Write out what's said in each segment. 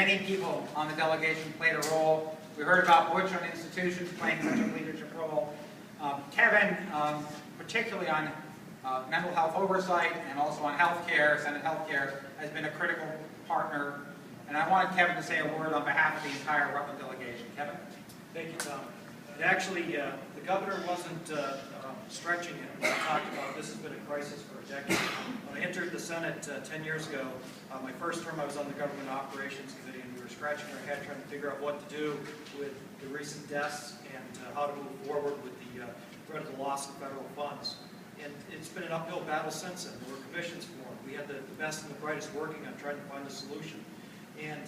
many people on the delegation played a role. We heard about Butch on institutions playing such a leadership role. Kevin, particularly on mental health oversight and also on healthcare, Senate healthcare, has been a critical partner. And I wanted Kevin to say a word on behalf of the entire Rutland delegation. Kevin? Thank you, Tom. And actually, the governor wasn't stretching it when he talked about this has been a crisis for a decade. When I entered the Senate 10 years ago, my first term I was on the Government Operations Committee, and we were scratching our head trying to figure out what to do with the recent deaths and how to move forward with the threat of the loss of federal funds. And it's been an uphill battle since then. There were commissions formed. We had the best and the brightest working on trying to find a solution. And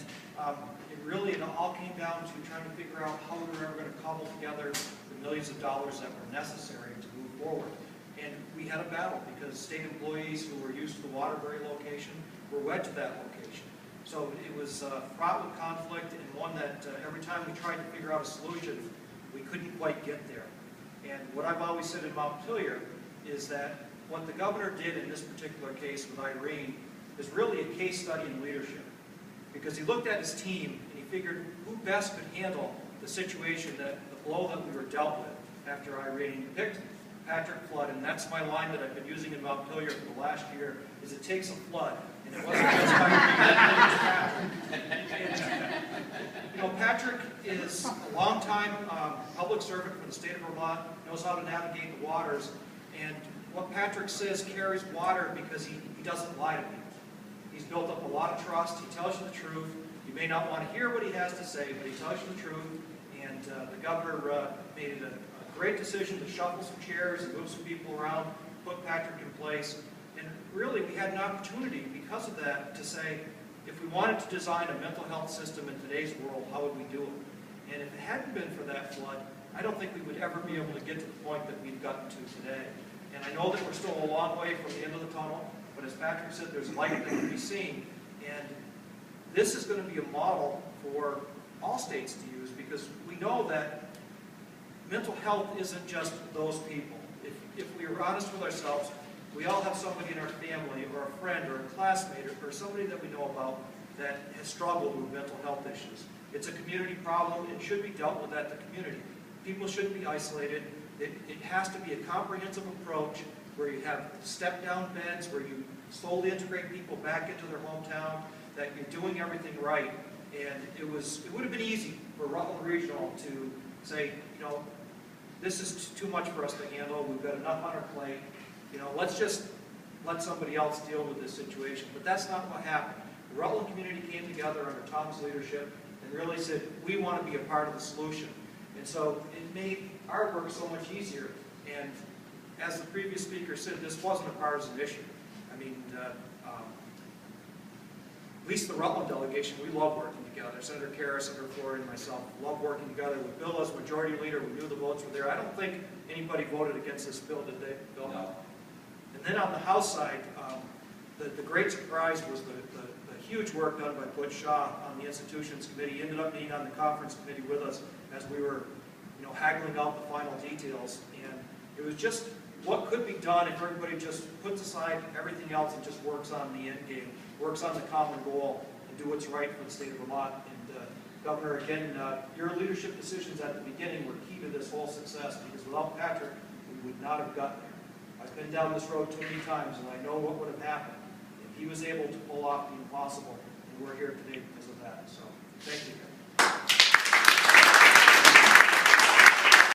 it all came down to trying to figure out how we were ever going to cobble together the millions of dollars that were necessary to move forward. And we had a battle because state employees who were used to the Waterbury location were wed to that location. So it was fraught with conflict, and one that every time we tried to figure out a solution, we couldn't quite get there. And what I've always said in Montpelier is that what the governor did in this particular case with Irene is really a case study in leadership. Because he looked at his team and he figured who best could handle the situation, the blow that we were dealt with after Irene. He picked Patrick Flood, and that's my line that I've been using in Montpelier for the last year, is it takes a flood. And it wasn't just Irene, it was Patrick. Patrick is a longtime public servant for the state of Vermont, knows how to navigate the waters, and what Patrick says carries water because he doesn't lie to people. He's built up a lot of trust. He tells you the truth. You may not want to hear what he has to say, but he tells you the truth. And the governor made it a great decision to shuffle some chairs and move some people around, put Patrick in place. And really, we had an opportunity because of that to say, if we wanted to design a mental health system in today's world, how would we do it? And if it hadn't been for that flood, I don't think we would ever be able to get to the point that we've gotten to today. And I know that we're still a long way from the end of the tunnel. But as Patrick said, there's light that can be seen. And this is going to be a model for all states to use because we know that mental health isn't just those people. If we are honest with ourselves, we all have somebody in our family or a friend or a classmate or somebody that we know about that has struggled with mental health issues. It's a community problem. It should be dealt with at the community. People shouldn't be isolated. It has to be a comprehensive approach where you have step-down beds, where you slowly integrate people back into their hometown, that you're doing everything right. And it would have been easy for Rutland Regional to say, this is too much for us to handle. We've got enough on our plate. Let's just let somebody else deal with this situation. But that's not what happened. The Rutland community came together under Tom's leadership and really said, we want to be a part of the solution. And so it made our work so much easier. And as the previous speaker said, this wasn't a partisan issue. I mean, at least the Rutland delegation, we love working together. Senator Kara, Senator Floyd, and myself love working together with Bill as majority leader. We knew the votes were there. I don't think anybody voted against this bill, did they, Bill? No. And then on the House side, the great surprise was the huge work done by Butch Shaw on the Institutions Committee. He ended up being on the conference committee with us as we were haggling out the final details. And it was just what could be done if everybody just puts aside everything else and just works on the end game, works on the common goal, and do what's right for the state of Vermont. And Governor, again, your leadership decisions at the beginning were key to this whole success, because without Patrick, we would not have gotten there. I've been down this road too many times, and I know what would have happened if he was able to pull off the impossible, and we're here today because of that.